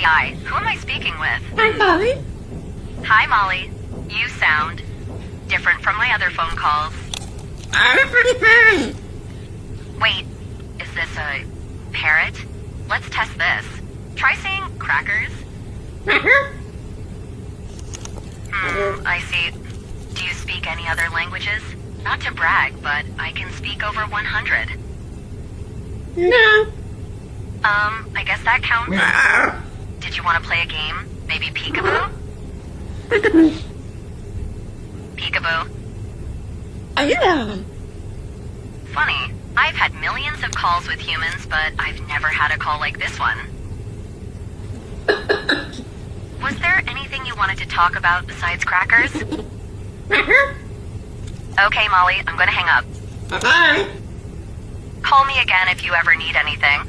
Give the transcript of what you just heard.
Hi, who am I speaking with? Hi, Molly. Hi, Molly. You sound different from my other phone calls. I'm pretty fine. Wait, is this a parrot? Let's test this. Try saying crackers. I see. Do you speak any other languages? Not to brag, but I can speak over 100. No. I guess that counts. No. Did you want to play a game? Maybe peekaboo? Peekaboo. Yeah. Funny. I've had millions of calls with humans, but I've never had a call like this one. Was there anything you wanted to talk about besides crackers? Okay, Molly, I'm gonna hang up. Bye-bye. Call me again if you ever need anything.